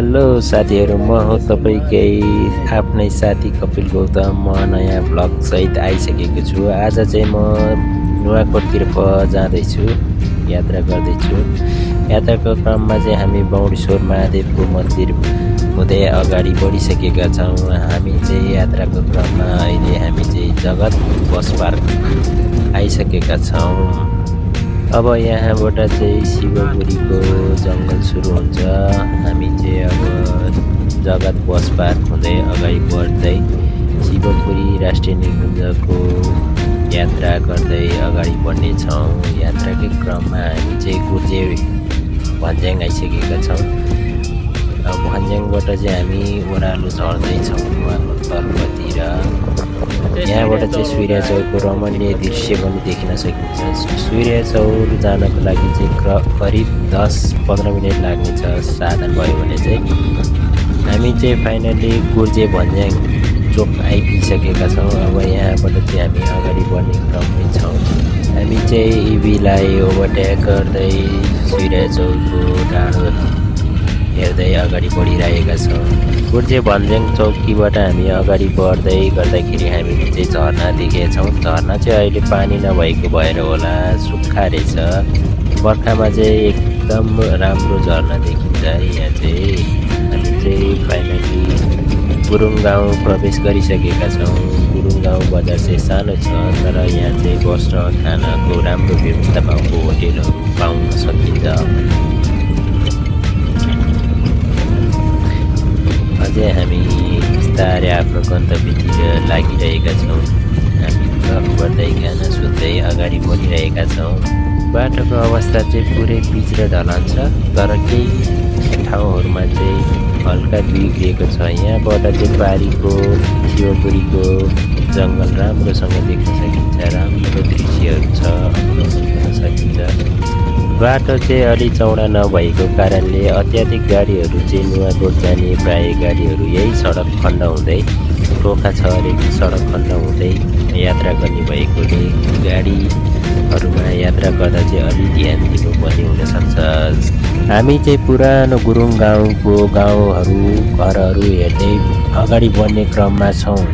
Hello साथीहरू, म हो तपाईँकै आफ्नै साथी कपिल गौतम। म नयाँ भ्लग सहित आइसकेको छु। आज चाहिँ म नुवाकोटतर्फ जाँदैछु, यात्रा गर्दैछु। यात्राको क्रममा चाहिँ हामी बौडेश्वर महादेवको मन्दिर हुँदै अगाडि बढिसकेका छौँ। हामी चाहिँ यात्राको क्रममा अहिले हामी चाहिँ जगत बस पार्क आइसकेका छौँ। अब यहाँबाट चाहिँ शिवपुरीको जङ्गल सुरु हुन्छ। हामी चाहिँ अब जगत बस पार्क हुँदै अगाडि बढ्दै शिवपुरी राष्ट्रिय निकुञ्जको यात्रा गर्दै अगाडि बढ्नेछौँ। यात्राकै क्रममा हामी चाहिँ गुर्जे भन्ज्याङ आइसकेका छौँ। अब भन्ज्याङबाट चाहिँ हामी ओह्रालो झर्दैछौँ नुवाकोट तर्फतिर। यहाँबाट चाहिँ सूर्य चौरको रमणीय दृश्य पनि देखिन सकिन्छ। सूर्य चौर जानको लागि चाहिँ करिब 10-15 मिनट लाग्नेछ साधन भयो भने चाहिँ। हामी चाहिँ फाइनली गुर्जे भन्ज्याङ चोक आइपुगिसकेका छौँ। अब यहाँबाट चाहिँ हामी अगाडि बढ्ने क्रममै छौँ। हामी चाहिँ इबीलाई ओभरटेक गर्दै सूर्य चौरको डाँडो हेर्दै अगाडि बढिरहेका छौँ। गुर्जे भन्ज्याङ चौकीबाट हामी अगाडि बढ्दै गर्दाखेरि हामीले चाहिँ झरना देखेछौँ। झरना चाहिँ अहिले पानी नभएको भएर होला, सुक्खा रहेछ। बर्खामा चाहिँ एकदम राम्रो झरना देखिन्छ। यहाँ चाहिँ हामी चाहिँ फाइनली गुरुङ गाउँ प्रवेश गरिसकेका छौँ। गुरुङ गाउँ बजार चाहिँ सानो छ, तर यहाँ चाहिँ बस्न खानको राम्रो व्यवस्था भएको होटेलहरू पाउन सकिन्छ। अझै हामी बिस्तारै आफ्नो गन्तव्यतिर लागिरहेका छौँ। हामी गफ गर्दै गाना सुन्दै अगाडि बढिरहेका छौँ। बाटोको अवस्था चाहिँ पुरै पिच र ढलान छ, तर केही ठाउँहरूमा चाहिँ हल्का बिग्रिएको छ। यहाँबाट चाहिँ पारीको शिवपुरीको जङ्गल राम्रोसँग देख्न सकिन्छ, राम्रो दृश्यहरू छ, अवलोकन गर्न सकिन्छ। बाटो चाहिँ अलि चौडा नभएको कारणले अत्याधिक गाडीहरू चाहिँ नुवाकोट जाने प्राय गाडीहरू यही सडक खण्ड हुँदै टोका छ अरे सडक खण्ड हुँदै यात्रा गर्ने भएकोले गाडीहरूमा यात्रा गर्दा चाहिँ अलि ध्यान दिनुपर्ने हुनसक्छ। हामी चाहिँ पुरानो गुरुङ गाउँको घरहरू हेर्दै अगाडि बढ्ने क्रममा छौँ।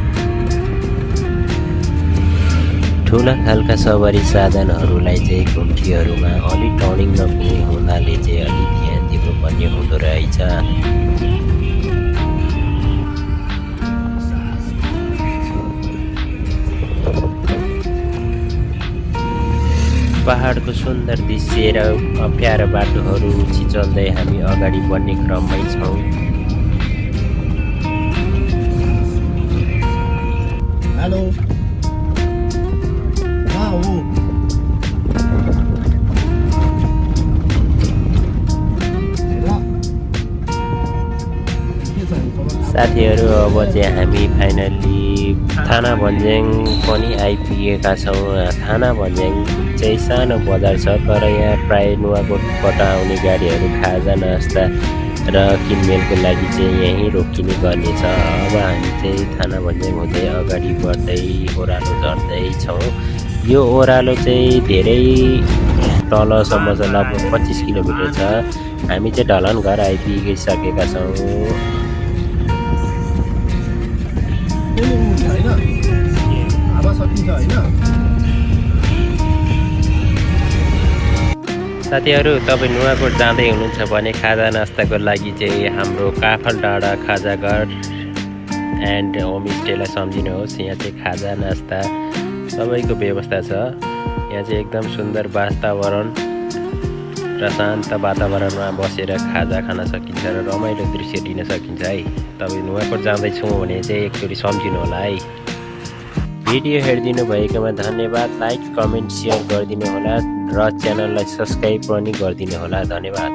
ठुला खालका सवारी साधनहरूलाई चाहिँ घुम्तीहरूमा अलि टर्निङ नपुग्ने हुनाले चाहिँ अलि ध्यान दिनुपर्ने हुँदो रहेछ। पहाडको सुन्दर दृश्य र अप्ठ्यारो बाटोहरू छिचल्दै हामी अगाडि बढ्ने क्रममै छौँ। हेलो साथीहरू, अब चाहिँ हामी फाइनल्ली थाना भन्ज्याङ पनि आइपुगेका छौँ। थाना भन्ज्याङ चाहिँ सानो बजार छ, तर यहाँ प्राय नुवाकोटबाट आउने गाडीहरू खाजा नास्ता र किनमेलको लागि चाहिँ यहीँ रोकिने गर्नेछ। अब हामी चाहिँ थाना भन्ज्याङ हुँदै अगाडि बढ्दै ओह्रालो झर्दैछौँ। यो ओह्रालो चाहिँ धेरै तलसम्म छ, लगभग 25 किलोमिटर छ। हामी चाहिँ ढलान घर आइपुगिसकेका छौँ। साथीहरू, तपाईँ नुवाकोट जाँदै हुनुहुन्छ भने खाजा नास्ताको लागि चाहिँ हाम्रो काफल डाँडा खाजाघर एन्ड होमस्टेलाई सम्झिनुहोस्। यहाँ चाहिँ खाजा नास्ता सबैको व्यवस्था छ। यहाँ चाहिँ एकदम सुन्दर वातावरण र शान्त वातावरणमा बसेर खाजा खान सकिन्छ र रमाइलो दृश्य दिन सकिन्छ है। तपाईँ नुवाकोट जाँदैछौँ भने चाहिँ एकचोटि सम्झिनु होला है। भिडियो हेरिदिनु भएकोमा धन्यवाद। लाइक, कमेन्ट, सेयर गरिदिनु होला र च्यानललाई सब्सक्राइब पनि गरिदिनु होला। धन्यवाद।